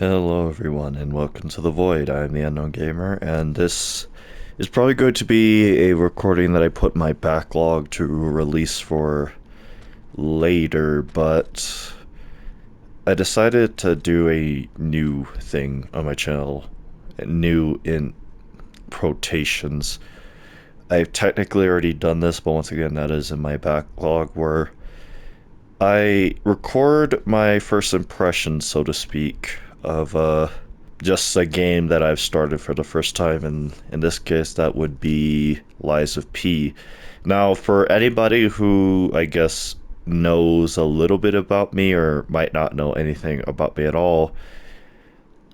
Hello everyone and welcome to The Void. I'm the Unknown Gamer and this is probably going to be a recording that I put in my backlog to release for later, but I decided to do a new thing on my channel. New in quotations. I've technically already done this, but once again that is in my backlog where I record my first impressions, so to speak, of just a game that I've started for the first time, and in this case that would be Lies of P. Now, for anybody who I guess knows a little bit about me or might not know anything about me at all,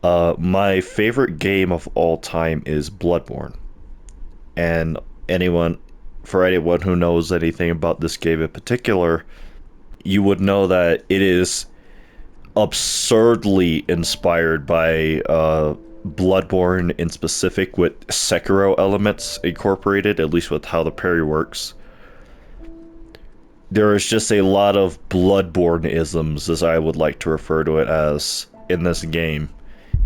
my favorite game of all time is Bloodborne. And anyone, for anyone who knows anything about this game in particular, you would know that it is absurdly inspired by Bloodborne in specific, with Sekiro elements incorporated, at least with how the parry works. There is just a lot of Bloodborne-isms, as I would like to refer to it as, in this game.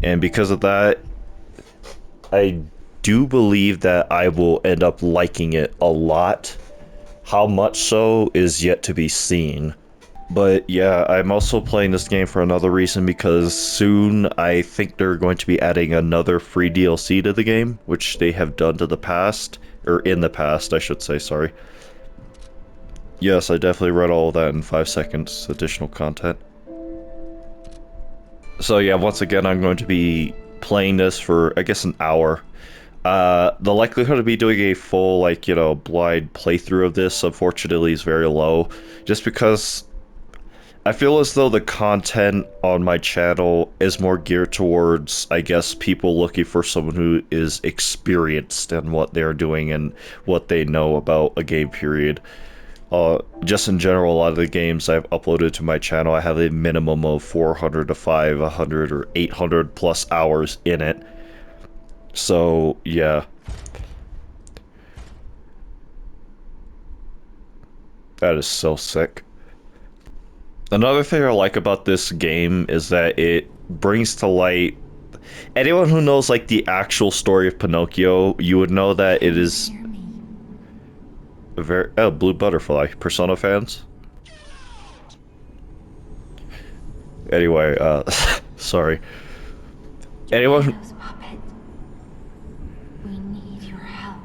And because of that, I do believe that I will end up liking it a lot. How much so is yet to be seen. But yeah, I'm also playing this game for another reason, because soon I think they're going to be adding another free DLC to the game, which they have done to the past, or in the past, I should say, sorry. Yes, I definitely read all of that in 5 seconds, additional content. So yeah, once again, I'm going to be playing this for, I guess, an hour. The likelihood of me doing a full, like, you know, blind playthrough of this, unfortunately, is very low, just because I feel as though the content on my channel is more geared towards, I guess, people looking for someone who is experienced in what they're doing and what they know about a game period. Just in general, a lot of the games I've uploaded to my channel, I have a minimum of 400 to 500 or 800 plus hours in it. So, yeah. That is so sick. Another thing I like about this game is that it brings to light anyone who knows, like, the actual story of Pinocchio. You would know that it is a very Blue Butterfly. Persona fans. Anyway, sorry. Anyone. We need your help.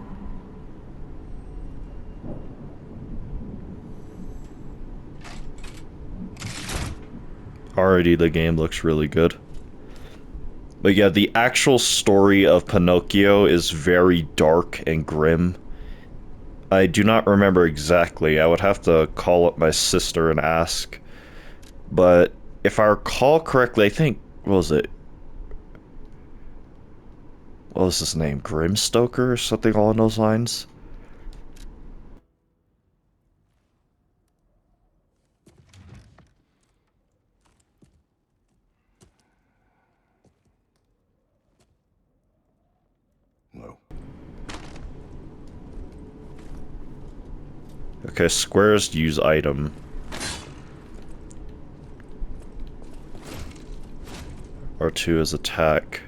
Already the game looks really good. But yeah, the actual story of Pinocchio is very dark and grim. I do not remember exactly. I would have to call up my sister and ask. But if I recall correctly, I think, what was it? What was his name? Grimstoker or something along those lines? No. Okay, squares use item. R2 is attack.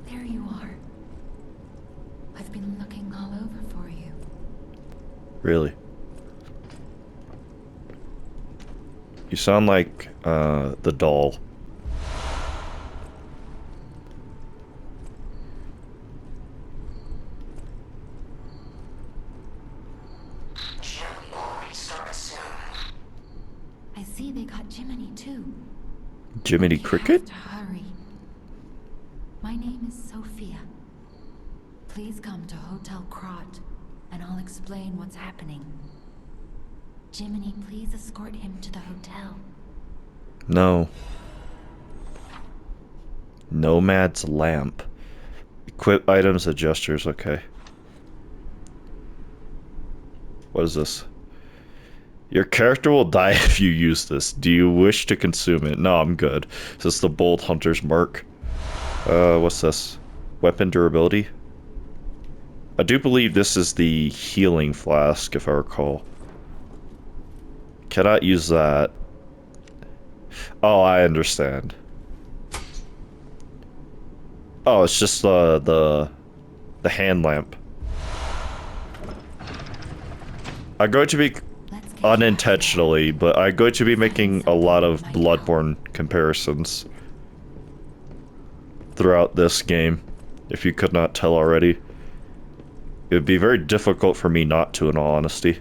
There you are. I've been looking all over for you. Really? You sound like, the doll. I see they got Jiminy too. Jiminy You Cricket? have to hurry. My name is Sophia. Please come to Hotel Krot, and I'll explain what's happening. Jiminy, please escort him to the hotel. No. Nomad's lamp. Equip items and gestures, okay. What is this? Your character will die if you use this. Do you wish to consume it? No, I'm good. Is this the Bold Hunter's Mark? What's this? Weapon durability? I do believe this is the healing flask, if I recall. Cannot use that. Oh, I understand. Oh, it's just the hand lamp. I'm going to be Let's get you out of unintentionally, but I'm going to be making a lot of bloodborne comparisons throughout this game, if you could not tell already. It would be very difficult for me not to, in all honesty.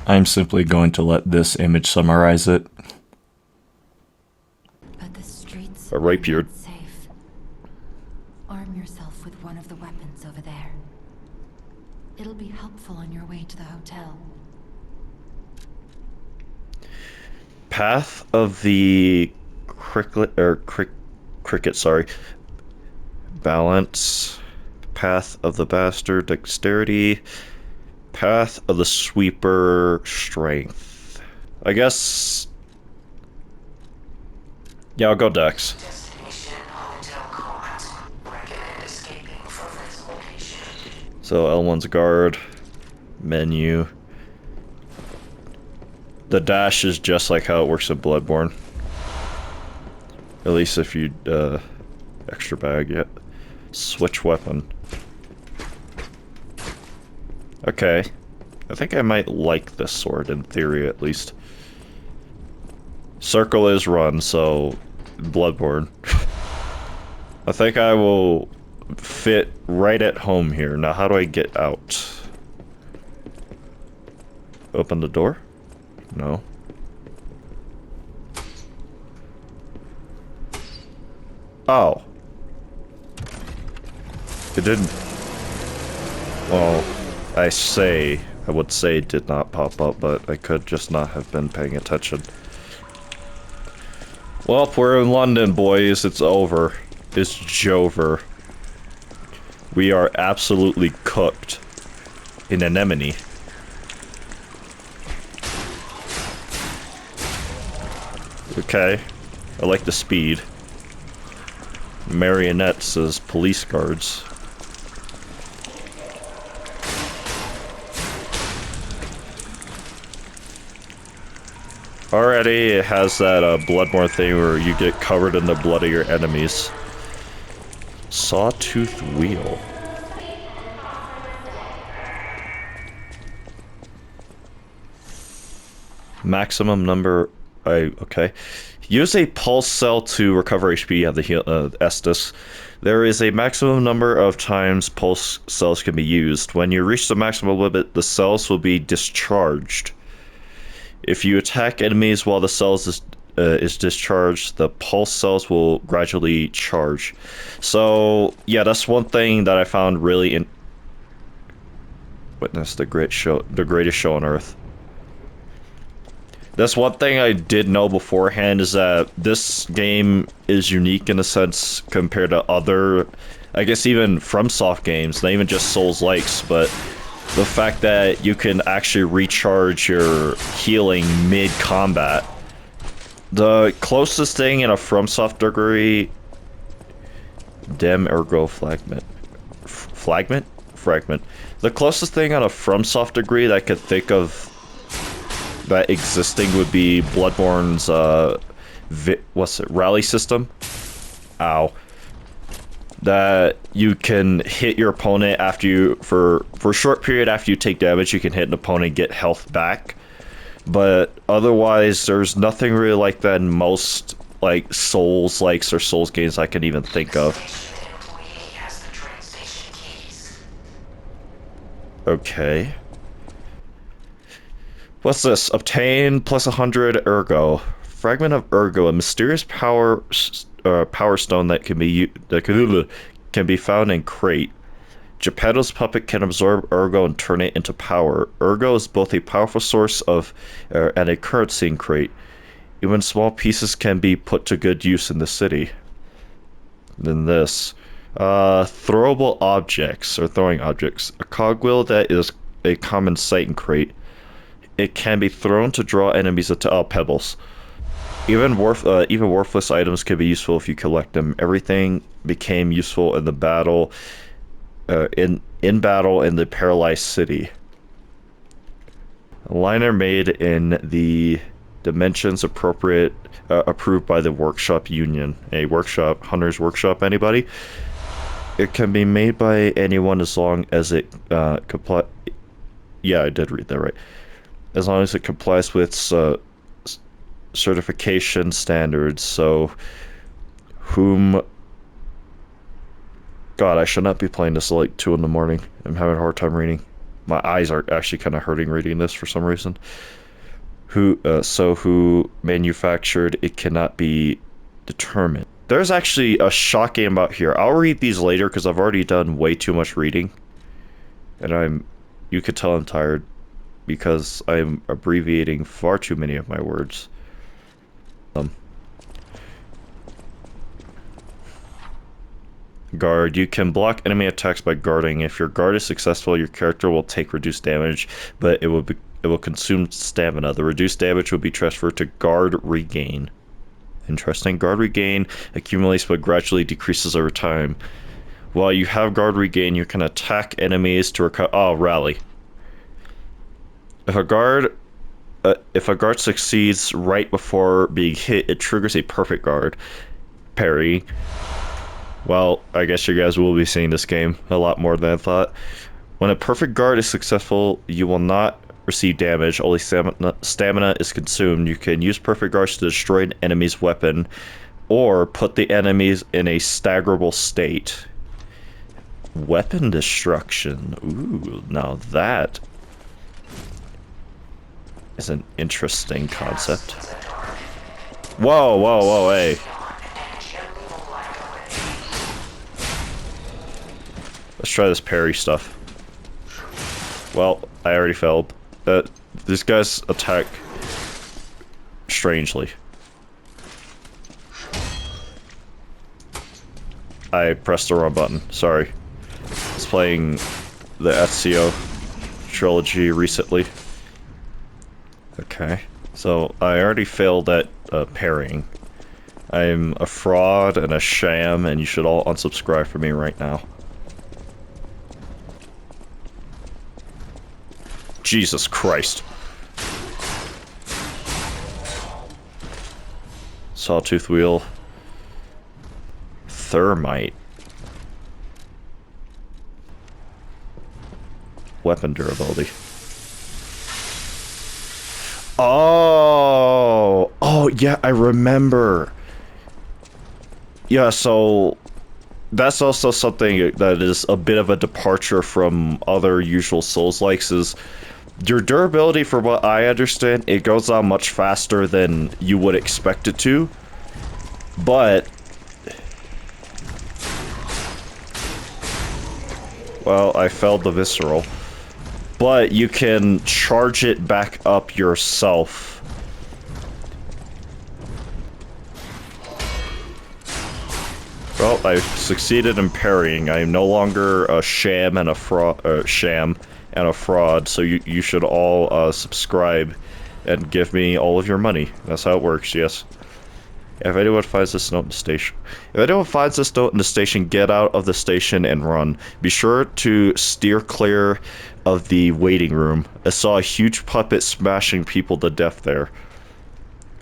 I'm simply going to let this image summarize it. But the streets A are rapier. not safe. Arm yourself with one of the weapons over there. It'll be helpful on your way to the hotel. Path of the cricket, sorry. Balance. Path of the bastard, dexterity. Path of the sweeper, strength. I guess. Yeah, I'll go dex. So L1's guard. Menu. The dash is just like how it works in Bloodborne. At least if you, extra bag yet. Switch weapon. Okay. I think I might like this sword, in theory at least. Circle is run, so Bloodborne. I think I will fit right at home here. Now how do I get out? Open the door? No. Oh. It didn't... Well, I would say it did not pop up, but I could just not have been paying attention. Well, we're in London, boys. It's over. It's Jover. We are absolutely cooked in anemone. Okay. I like the speed. Marionettes as police guards. Already, it has that bloodborne thing where you get covered in the blood of your enemies. Sawtooth wheel. Maximum number. Okay. Use a pulse cell to recover HP. You have the heal, Estus. There is a maximum number of times pulse cells can be used. When you reach the maximum limit, the cells will be discharged. If you attack enemies while the cells is discharged, the pulse cells will gradually charge. So yeah, that's one thing that I found really in. Witness the greatest show on earth. That's one thing I did know beforehand, is that this game is unique in a sense compared to other, I guess even FromSoft games, not even just Souls-likes, but the fact that you can actually recharge your healing mid-combat. The closest thing in a FromSoft degree... Dem ergo fragment. Fragment. The closest thing on a FromSoft degree that I could think of that existing would be Bloodborne's, what's it, rally system? Ow. That you can hit your opponent after you, for a short period after you take damage, you can hit an opponent and get health back. But otherwise, there's nothing really like that in most, like, Souls-likes or Souls games I can even think of. Okay. What's this? Obtain plus 100 ergo. Fragment of ergo, a mysterious power stone that can be found in crate. Geppetto's puppet can absorb ergo and turn it into power. Ergo is both a powerful source of and a currency in crate. Even small pieces can be put to good use in the city. Then this. Throwable objects, or throwing objects. A cogwheel that is a common sight in crate. It can be thrown to draw enemies into pebbles. Even worthless items can be useful if you collect them. Everything became useful in the battle, in battle in the paralyzed city. Liner made in the dimensions appropriate, approved by the workshop union. A workshop, Hunter's Workshop, anybody? It can be made by anyone as long as it comply. Yeah, I did read that right. As long as it complies with certification standards. So, whom? God, I should not be playing this at like 2 in the morning. I'm having a hard time reading. My eyes are actually kind of hurting reading this for some reason. Who manufactured it cannot be determined. There's actually a shocking amount here. I'll read these later because I've already done way too much reading. And you could tell I'm tired because I'm abbreviating far too many of my words. Guard. You can block enemy attacks by guarding. If your guard is successful, your character will take reduced damage, but it will consume stamina. The reduced damage will be transferred to guard regain. Interesting. Guard regain accumulates but gradually decreases over time. While you have guard regain, you can attack enemies to recover. Oh, rally. If a guard succeeds right before being hit, it triggers a perfect guard parry. Well, I guess you guys will be seeing this game a lot more than I thought. When a perfect guard is successful, you will not receive damage, only stamina is consumed. You can use perfect guards to destroy an enemy's weapon, or put the enemies in a staggerable state. Weapon destruction. Ooh, now that is an interesting concept. Whoa, whoa, whoa, hey. Let's try this parry stuff. Well, I already failed. These guys attack strangely. I pressed the wrong button. Sorry. I was playing the Ezio trilogy recently. Okay. So, I already failed at parrying. I'm a fraud and a sham, and you should all unsubscribe from me right now. Jesus Christ. Sawtooth wheel. Thermite. Weapon durability. Oh! Oh, yeah, I remember. Yeah, so that's also something that is a bit of a departure from other usual Souls-likes is your durability, for what I understand, it goes on much faster than you would expect it to. But well, I failed the visceral. But you can charge it back up yourself. Well, I succeeded in parrying. I am no longer a sham and a fraud, so you should all subscribe and give me all of your money. That's how it works, yes. If anyone finds this note in the station... If anyone finds this note in the station, get out of the station and run. Be sure to steer clear of the waiting room. I saw a huge puppet smashing people to death there.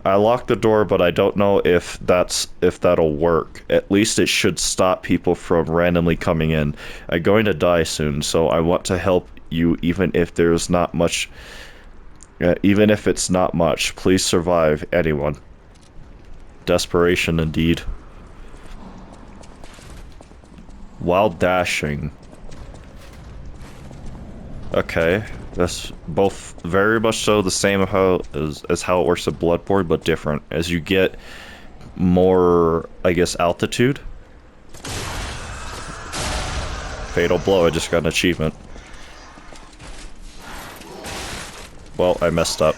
I locked the door, but I don't know if that'll work. At least it should stop people from randomly coming in. I'm going to die soon, so I want to help you even if there's not much... even if it's not much. Please survive, anyone. Desperation indeed. While dashing. Okay, that's both very much so the same as how it works at Bloodborne, but different. As you get more, I guess, altitude. Fatal blow, I just got an achievement. Well, I messed up.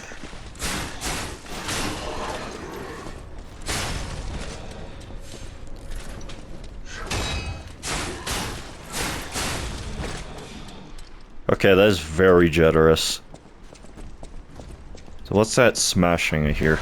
Okay, that is very generous. So what's that smashing I hear?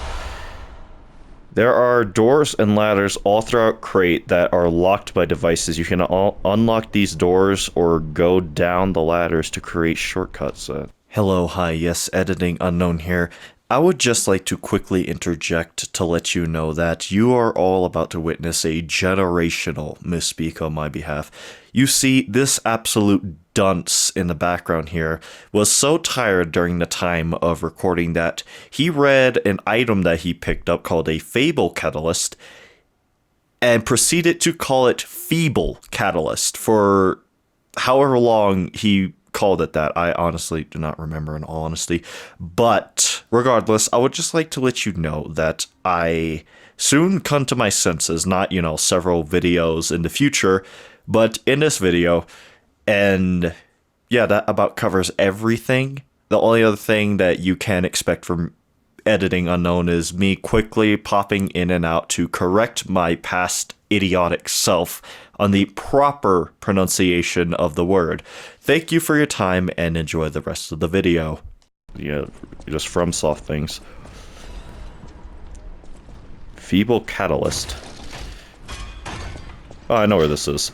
There are doors and ladders all throughout Crate that are locked by devices. You can unlock these doors or go down the ladders to create shortcuts. Hello, hi, yes, editing unknown here. I would just like to quickly interject to let you know that you are all about to witness a generational misspeak on my behalf. You see, this absolute dunce in the background here was so tired during the time of recording that he read an item that he picked up called a Fable Catalyst and proceeded to call it Feeble Catalyst for however long he called it that. I honestly do not remember, in all honesty. But regardless, I would just like to let you know that I soon come to my senses, not, several videos in the future, but in this video. And yeah, that about covers everything. The only other thing that you can expect from editing unknown is me quickly popping in and out to correct my past idiotic self on the proper pronunciation of the word. Thank you for your time and enjoy the rest of the video. Yeah, just FromSoft things. Feeble Catalyst. Oh, I know where this is.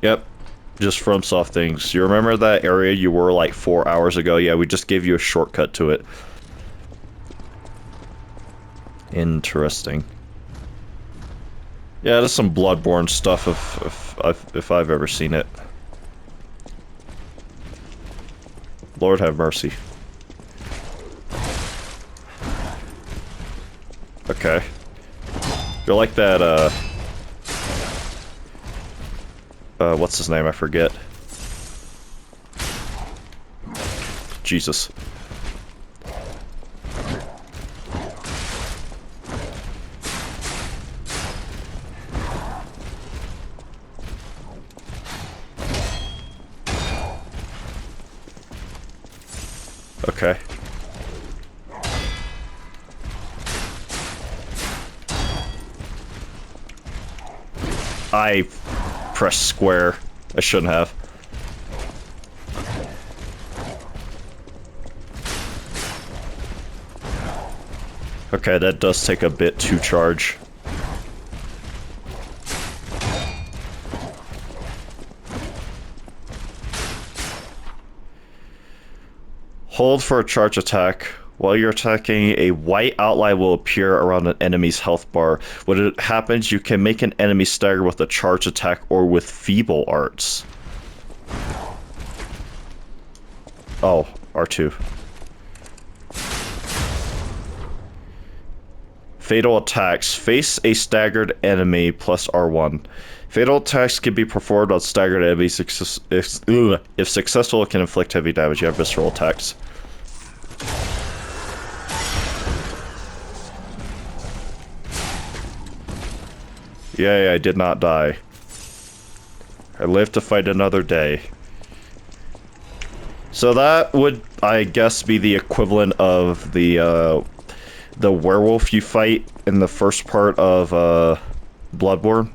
Yep. Just FromSoft things. You remember that area you were like 4 hours ago? Yeah, we just gave you a shortcut to it. Interesting. Yeah, there's some bloodborne stuff if I've ever seen it. Lord have mercy. Okay. You're like that, what's his name? I forget. Jesus. Okay. I pressed square. I shouldn't have. Okay, that does take a bit to charge. Hold for a charge attack. While you're attacking, a white outline will appear around an enemy's health bar. When it happens, you can make an enemy stagger with a charge attack or with feeble arts. Oh, R2. Fatal attacks. Face a staggered enemy plus R1. Fatal attacks can be performed on staggered enemies. If successful, it can inflict heavy damage. You have visceral attacks. Yay, I did not die. I live to fight another day. So that would, I guess, be the equivalent of the werewolf you fight in the first part of Bloodborne.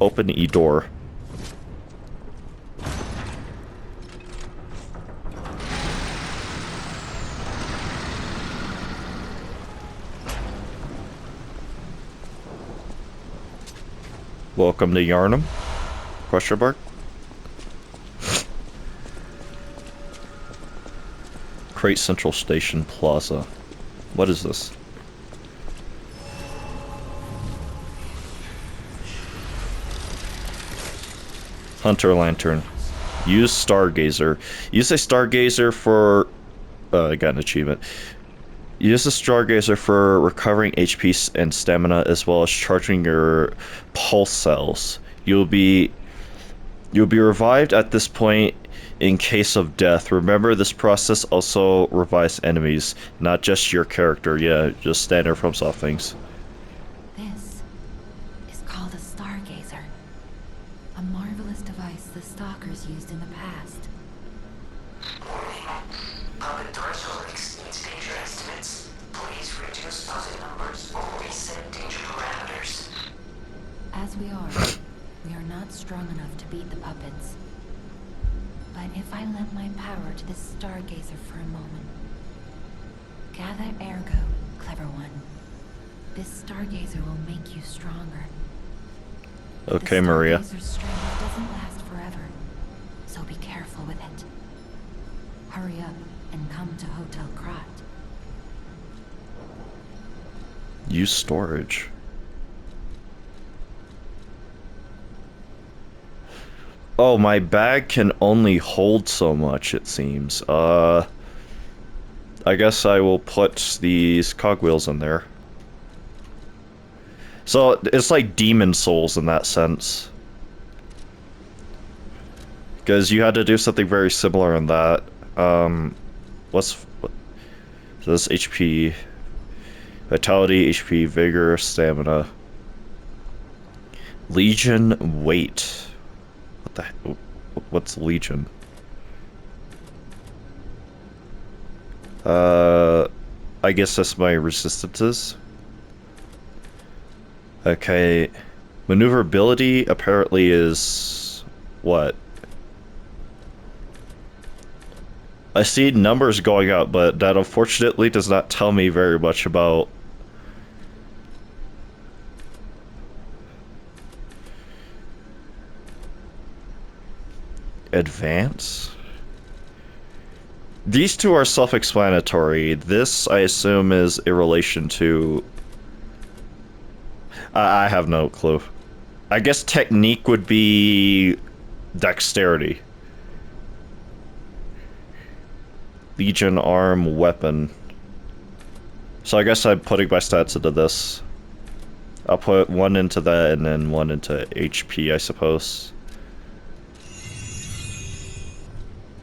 Open E-door. Welcome to Yarnum? Question mark? Crate Central Station Plaza. What is this? Hunter Lantern. Use Stargazer. Use a Stargazer for... I got an achievement. Use the Stargazer for recovering HP and stamina, as well as charging your pulse cells. You'll be revived at this point in case of death. Remember, this process also revives enemies, not just your character. Yeah, just standard FromSoft things. This is called a stargazer. A marvelous device the stalkers used in the past. Puppet threshold exceeds danger estimates. Please reduce puzzle numbers or reset danger parameters. As we are not strong enough to beat the puppets. But if I lent my power to this stargazer for a moment. Gather ergo, clever one. This stargazer will make you stronger. Okay, Maria. The stargazer's strength doesn't last forever, so be careful with it. Hurry up and come to Hotel Krat. Use storage. Oh, my bag can only hold so much, it seems. I guess I will put these cogwheels in there. So, it's like demon souls in that sense. Because you had to do something very similar in that. What, so this HP, vitality, HP, vigor, stamina. Legion, weight. What the heck? What's Legion? I guess that's my resistances. Okay. Maneuverability apparently is... what? I see numbers going up, but that unfortunately does not tell me very much about... advance? These two are self-explanatory. This, I assume, is in relation to... I have no clue. I guess technique would be... dexterity. Legion arm weapon. So I guess I'm putting my stats into this. I'll put one into that and then one into HP, I suppose.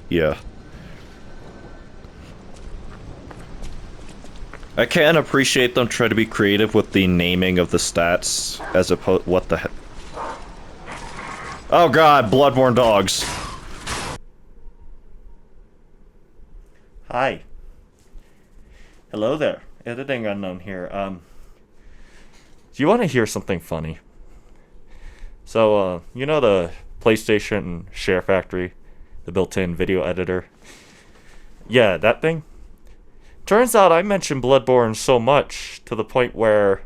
Yeah. I can appreciate them trying to be creative with the naming of the stats as opposed... what the heck? Oh god, bloodborne dogs. Hi. Hello there. Editing unknown here. Do you want to hear something funny? So, you know the PlayStation Share Factory? The built-in video editor? Yeah, that thing? Turns out I mentioned Bloodborne so much to the point where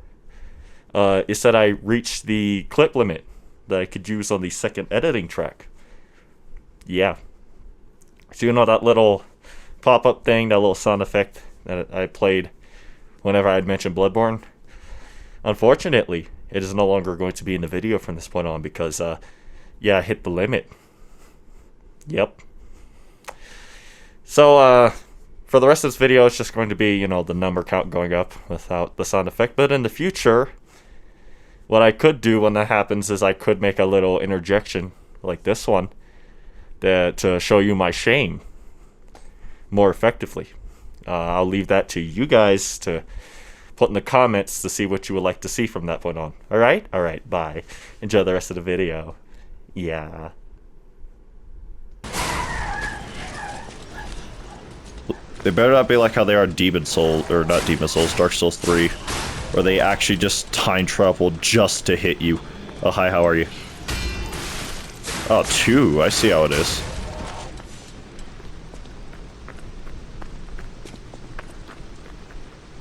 it said I reached the clip limit that I could use on the second editing track. Yeah. So you know that little pop-up thing, that little sound effect that I played whenever I'd mentioned Bloodborne? Unfortunately, it is no longer going to be in the video from this point on because, yeah, I hit the limit. Yep. So, for the rest of this video, it's just going to be, you know, the number count going up without the sound effect. But in the future, what I could do when that happens is I could make a little interjection like this one to show you my shame more effectively. I'll leave that to you guys to put in the comments to see what you would like to see from that point on. Alright? Alright, bye. Enjoy the rest of the video. Yeah. They better not be like how they are in Demon Souls, or not Demon Souls, Dark Souls 3, where they actually just time travel just to hit you. Oh, hi, how are you? Oh, 2, I see how it is.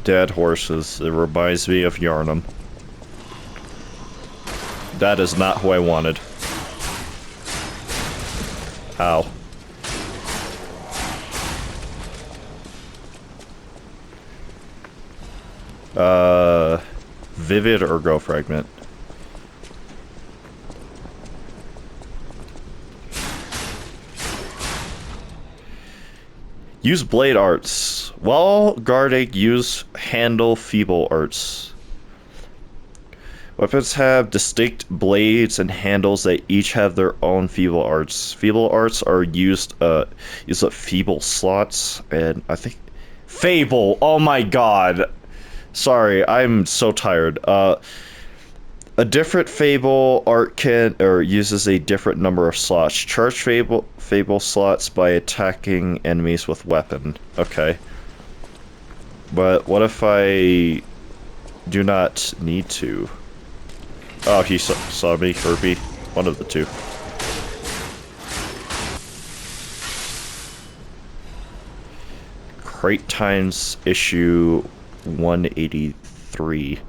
Dead horses, it reminds me of Yarnum. That is not who I wanted. Ow. Vivid Ergo Fragment. Use blade arts. While guarding, use handle feeble arts. Weapons have distinct blades and handles that each have their own feeble arts. Feeble arts are used at feeble slots, and I think... Fable! Oh my god! Sorry, I'm so tired. A different Fable art uses a different number of slots. Charge Fable slots by attacking enemies with weapon. Okay. But what if I do not need to? Oh, he saw me, Herbie. One of the two. Crate times issue 183.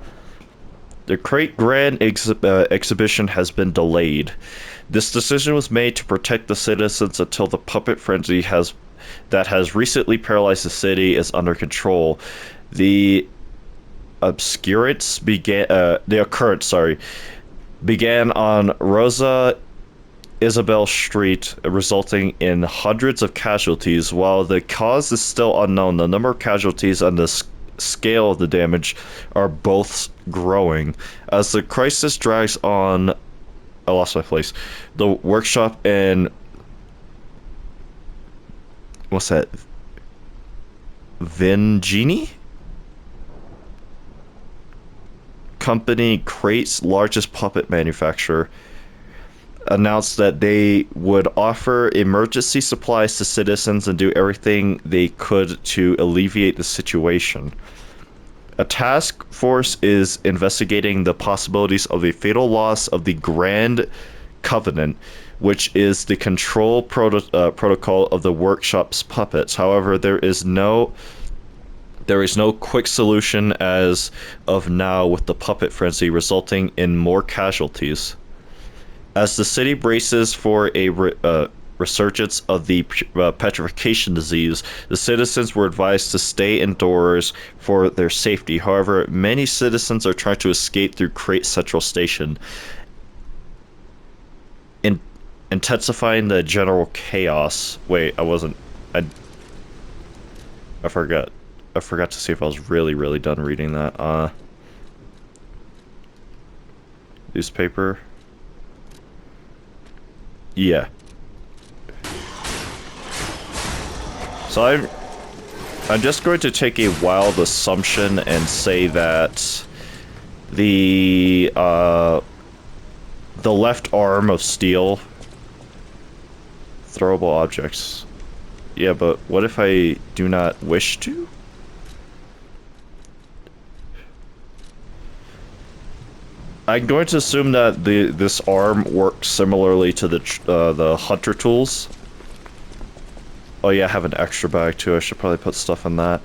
The Crate Grand exhibition has been delayed. This decision was made to protect the citizens until the puppet frenzy that has recently paralyzed the city is under control. The occurrence began on Rosa Isabel Street, resulting in hundreds of casualties. While the cause is still unknown, the number of casualties and the scale of the damage are both growing. As the crisis drags on, I lost my place. The workshop in what's that? Vingini? Company, Crate's largest puppet manufacturer, announced that they would offer emergency supplies to citizens and do everything they could to alleviate the situation. A task force is investigating the possibilities of a fatal loss of the Grand Covenant, which is the control protocol of the workshop's puppets. However, there is no quick solution as of now, with the puppet frenzy resulting in more casualties. As the city braces for a resurgence of the petrification disease, the citizens were advised to stay indoors for their safety. However, many citizens are trying to escape through Crate Central Station, intensifying the general chaos. Wait, I forgot. I forgot to see if I was really done reading that. Newspaper. Yeah. So I'm just going to take a wild assumption and say that the left arm of steel, throwable objects. Yeah, but what if I do not wish to? I'm going to assume that this arm works similarly to the hunter tools. Oh yeah, I have an extra bag too. I should probably put stuff in that.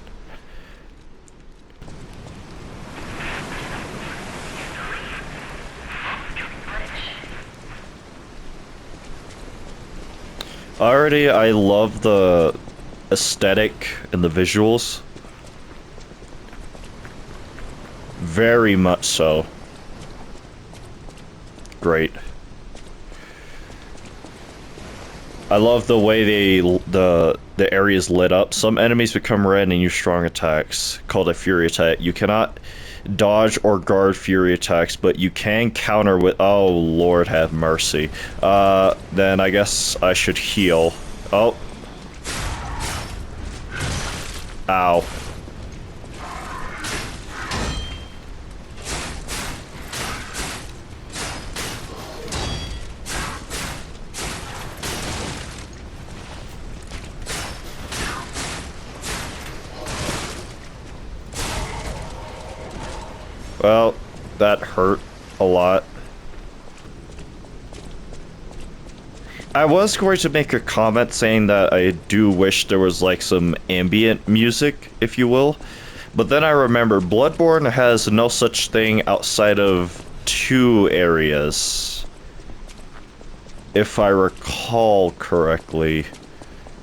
Already, I love the aesthetic and the visuals. Very much so. Great. I love the way the area's lit up. Some enemies become red and use strong attacks, called a fury attack. You cannot dodge or guard fury attacks, but you can counter with... Oh, Lord have mercy. Then I guess I should heal. Oh. Ow. Well, that hurt a lot. I was going to make a comment saying that I do wish there was like some ambient music, if you will. But then I remember Bloodborne has no such thing outside of 2 areas. If I recall correctly.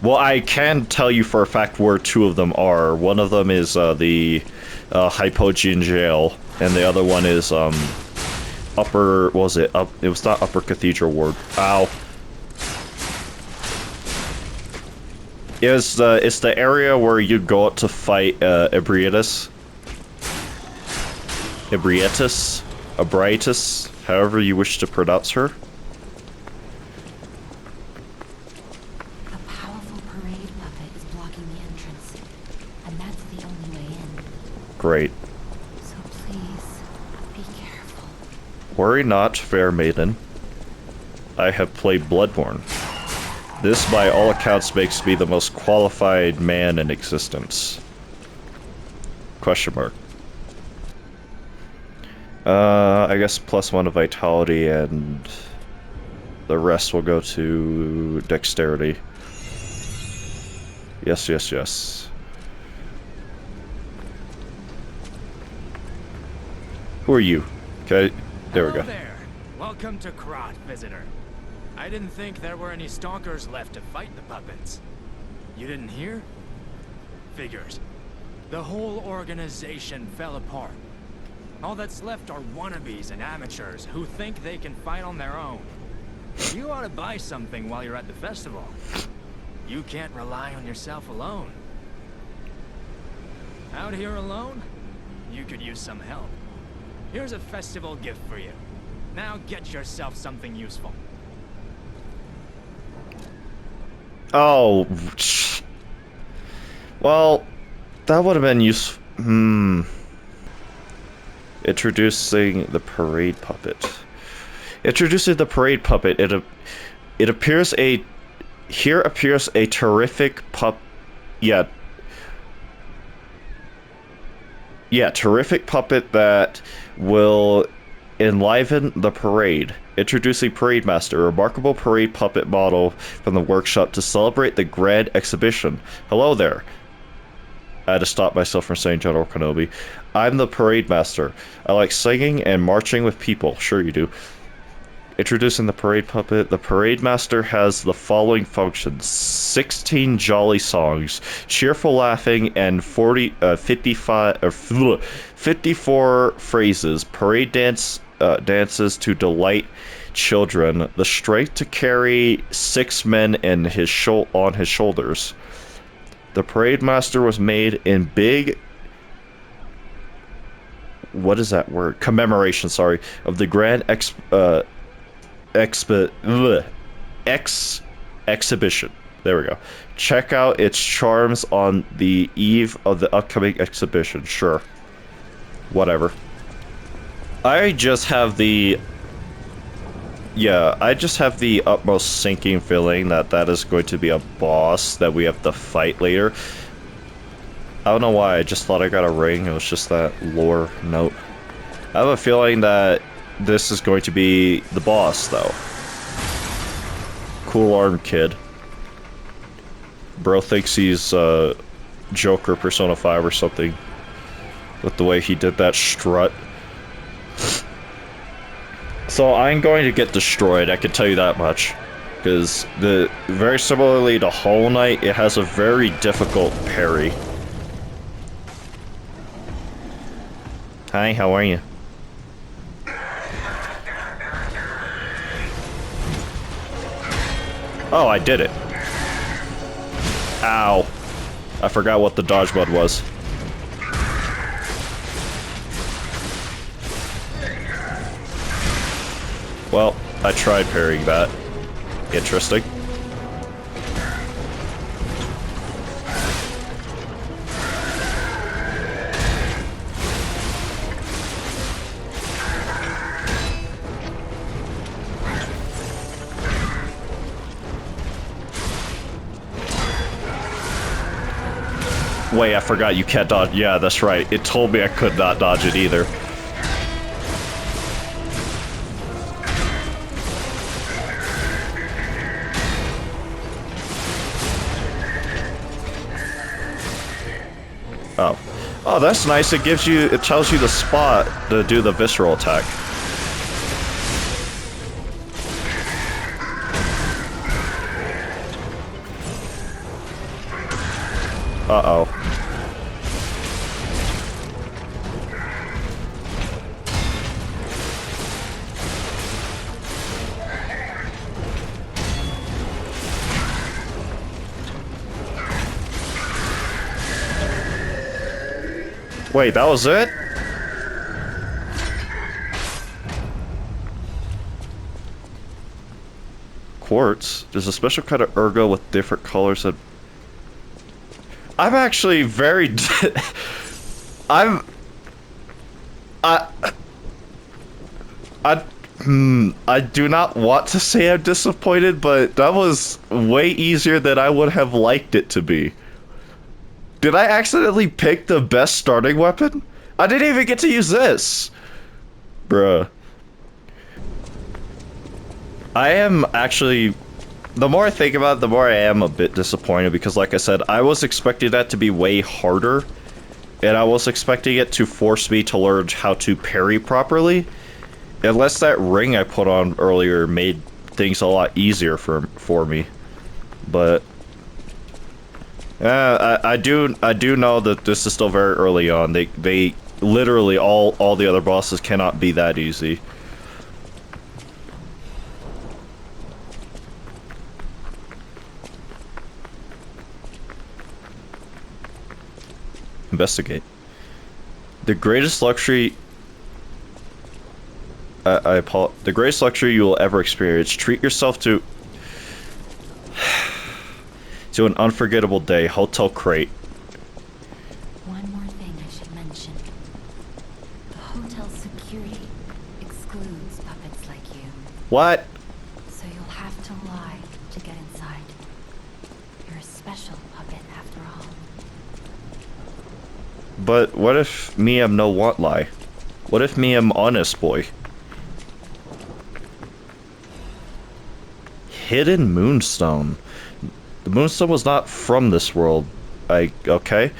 Well, I can tell you for a fact where 2 of them are. One of them is the Hypogean Jail. And the other one is, upper, what was it? It was not Upper Cathedral Ward. Ow. It's the area where you go out to fight, Ebrietas, however you wish to pronounce her. A powerful parade puppet is blocking the entrance, and that's the only way in. Great. Worry not, fair maiden. I have played Bloodborne. This, by all accounts, makes me the most qualified man in existence. Question mark. I guess +1 to vitality, and the rest will go to dexterity. Yes, yes, yes. Who are you? Okay, there we Hello go. there. Welcome to Krot, visitor. I didn't think there were any stalkers left to fight the puppets. You didn't hear? Figures. The whole organization fell apart. All that's left are wannabes and amateurs who think they can fight on their own. You ought to buy something while you're at the festival. You can't rely on yourself alone. Out here alone? You could use some help. Here's a festival gift for you. Now get yourself something useful. Oh, well, that would have been useful. Introducing the parade puppet. Introducing the parade puppet. It appears a. Here appears a terrific Yeah. Yeah, terrific puppet that will enliven the parade. Introducing Parade Master, a remarkable parade puppet model from the workshop to celebrate the grand exhibition. Hello there. I had to stop myself from saying General Kenobi. I'm the Parade Master. I like singing and marching with people. Sure you do. Introducing the parade puppet. The Parade Master has the following functions: 16 jolly songs, cheerful laughing, and 54 phrases. Parade dances to delight children. The strength to carry 6 men on his shoulders. The Parade Master was made in big. What is that word? Commemoration. Sorry, of the grand exhibition. There we go. Check out its charms on the eve of the upcoming exhibition. Sure. Whatever. I just have the utmost sinking feeling that that is going to be a boss that we have to fight later. I don't know why, I just thought I got a ring. It was just that lore note. I have a feeling that this is going to be the boss, though. Cool arm kid. Bro thinks he's Joker Persona 5 or something. With the way he did that strut. So I'm going to get destroyed, I can tell you that much. Because very similarly to Hollow Knight, it has a very difficult parry. Hi, how are you? Oh, I did it. Ow. I forgot what the dodge mode was. Well, I tried parrying that. Interesting. Wait, I forgot you can't dodge. Yeah, that's right. It told me I could not dodge it either. Oh. Oh, that's nice. It tells you the spot to do the visceral attack. Uh-oh. Wait, that was it? Quartz? There's a special kind of ergo with different colors that... I'm actually very... I do not want to say I'm disappointed, but that was way easier than I would have liked it to be. Did I accidentally pick the best starting weapon? I didn't even get to use this! Bruh. I am actually... The more I think about it, the more I am a bit disappointed, because like I said, I was expecting that to be way harder, and I was expecting it to force me to learn how to parry properly, Unless that ring I put on earlier made things a lot easier for me. But I do know that this is still very early on. They literally all the other bosses cannot be that easy. Investigate. The greatest luxury the greatest luxury you will ever experience. Treat yourself to an unforgettable day. Hotel Crate. One more thing I should mention. The hotel's security excludes puppets like you. What? So you'll have to lie to get inside. You're a special puppet after all. But what if me am no want lie? What if me am honest boy? Hidden Moonstone. The Moonstone was not from this world. Okay.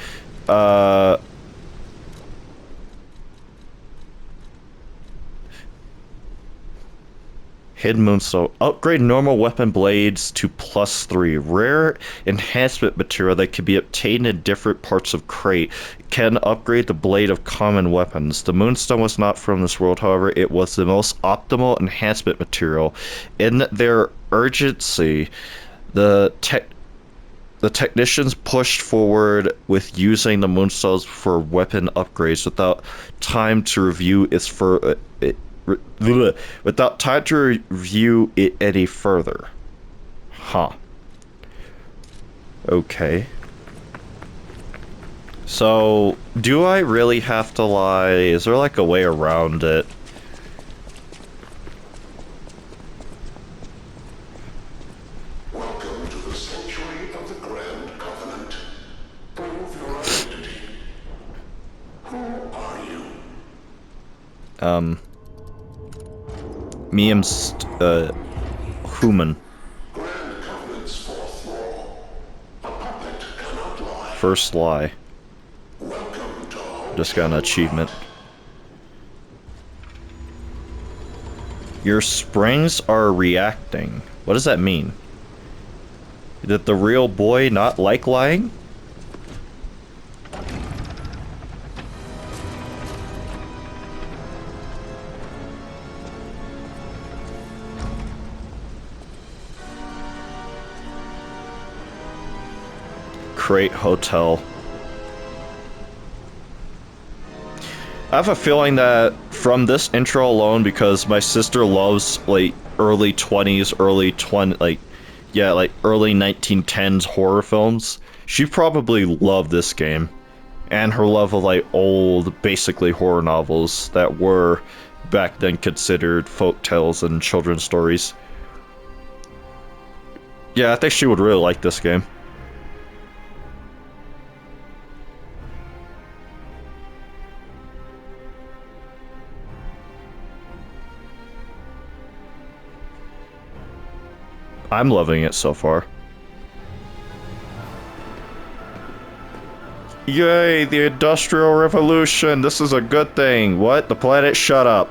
Hidden Moonstone. Upgrade normal weapon blades to +3. Rare enhancement material that can be obtained in different parts of Crate. Can upgrade the blade of common weapons. The Moonstone was not from this world, however, it was the most optimal enhancement material. In their urgency, the technicians pushed forward with using the Moonstones for weapon upgrades without time to review without time to review it any further. Huh. Okay. So, do I really have to lie? Is there like a way around it? Welcome to the sanctuary of the Grand Covenant. Prove your identity. Who are you? Me am human. Grand Covenant's fourth law. A puppet cannot lie. First lie. Welcome to home. Just got an achievement. Your springs are reacting. What does that mean? Did the real boy not like lying? Crate Hotel. I have a feeling that from this intro alone, because my sister loves like early 20s, early 1910s horror films, she probably loved this game. And her love of like old, basically horror novels that were back then considered folk tales and children's stories. Yeah, I think she would really like this game. I'm loving it so far. Yay, the Industrial Revolution! This is a good thing. What? The planet shut up.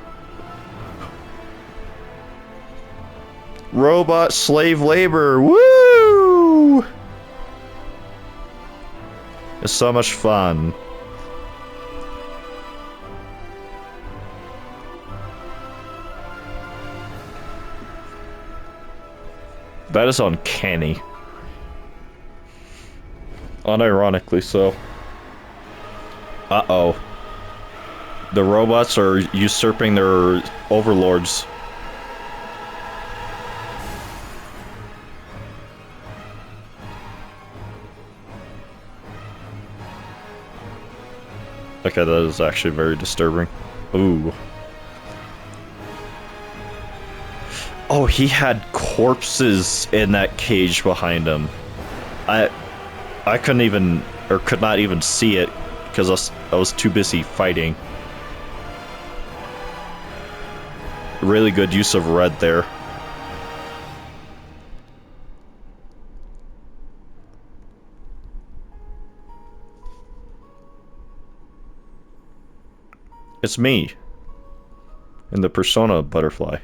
Robot slave labor. Woo! It's so much fun. That is uncanny. Unironically so. Uh-oh. The robots are usurping their overlords. Okay, that is actually very disturbing. Ooh. Oh, he had corpses in that cage behind him. I couldn't even, or could not even see it because I was too busy fighting. Really good use of red there. It's me. And the persona butterfly.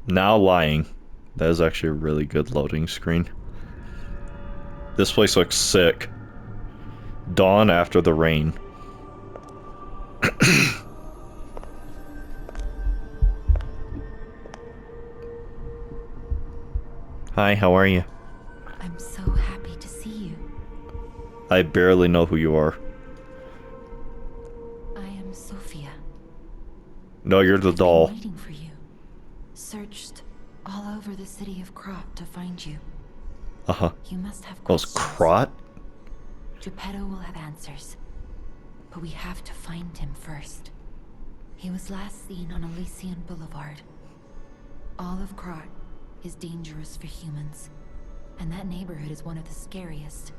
Now lying. That is actually a really good loading screen. This place looks sick. Dawn after the rain. Hi, how are you? I'm so happy to see you. I barely know who you are. I am Sophia. No, you're the I've been doll. waiting for you. Searched all over the city of Krot to find you. Uh-huh. You must have Those questions. Krot? Geppetto will have answers. But we have to find him first. He was last seen on Elysian Boulevard. All of Krot is dangerous for humans. And that neighborhood is one of the scariest.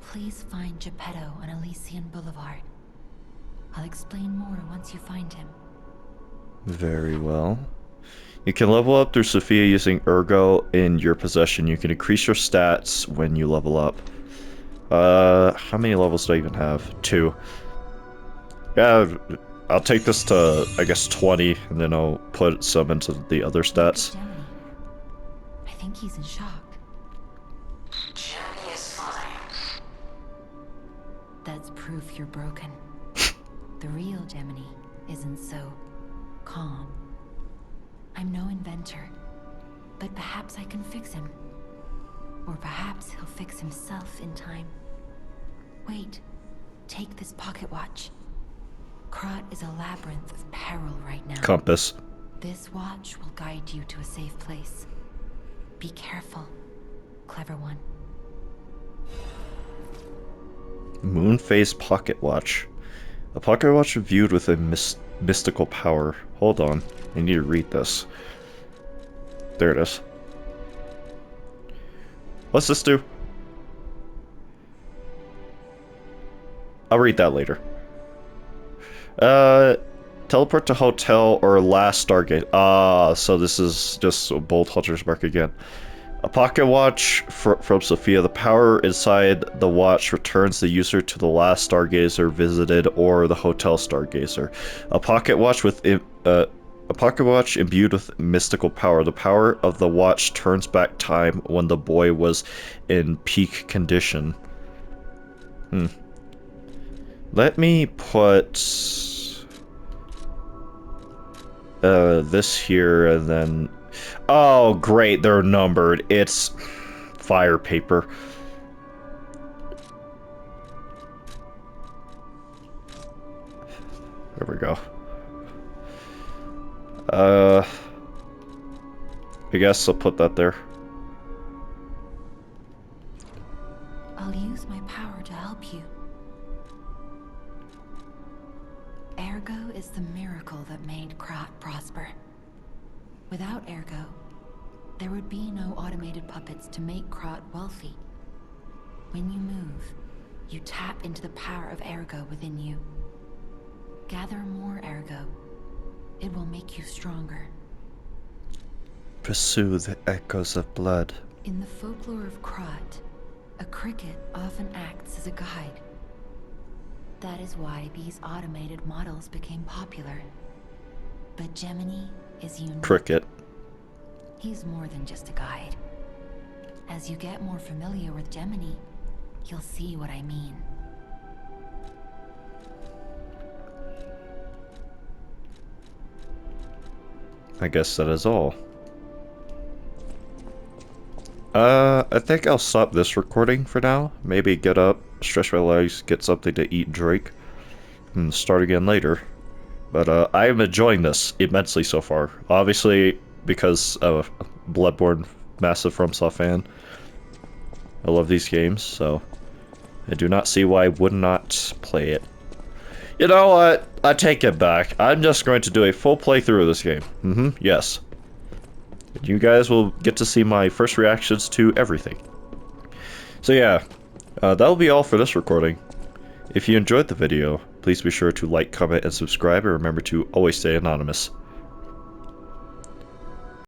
Please find Geppetto on Elysian Boulevard. I'll explain more once you find him. Very well. You can level up through Sophia using Ergo in your possession. You can increase your stats when you level up. How many levels do I even have? 2. Yeah, I'll take this to, I guess, 20, and then I'll put some into the other stats. Look at Gemini. I think he's in shock. Jenny is fine. That's proof you're broken. The real Gemini isn't so calm. I'm no inventor, but perhaps I can fix him. Or perhaps he'll fix himself in time. Wait, take this pocket watch. Krot is a labyrinth of peril right now. Compass. This watch will guide you to a safe place. Be careful, clever one. Moonphase pocket watch. A pocket watch viewed with a mystical power. Hold on, I need to read this. There it is. What's this do? I'll read that later. Teleport to hotel or last Stargate. Ah, so this is just a Bolt Hunter's mark again. A pocket watch from Sophia. The power inside the watch returns the user to the last Stargazer visited or the hotel Stargazer. A pocket watch imbued with mystical power. The power of the watch turns back time when the boy was in peak condition. Let me put this here and then... Oh, great, they're numbered. It's fire paper. There we go. I guess I'll put that there. I'll use my power to help you. Ergo is the miracle that made Krot prosper. Without Ergo, there would be no automated puppets to make Krot wealthy. When you move, you tap into the power of Ergo within you. Gather more Ergo. It will make you stronger. Pursue the echoes of blood. In the folklore of Krot, a cricket often acts as a guide. That is why these automated models became popular. But Gemini is unique. Cricket. He's more than just a guide. As you get more familiar with Gemini, you'll see what I mean. I guess that is all. I think I'll stop this recording for now. Maybe get up, stretch my legs, get something to eat and drink, and start again later. But I am enjoying this immensely so far. Obviously, because of Bloodborne, massive FromSoft fan. I love these games, so I do not see why I would not play it. You know what? I take it back. I'm just going to do a full playthrough of this game. Yes. You guys will get to see my first reactions to everything. So yeah, that'll be all for this recording. If you enjoyed the video, please be sure to like, comment, and subscribe, and remember to always stay anonymous.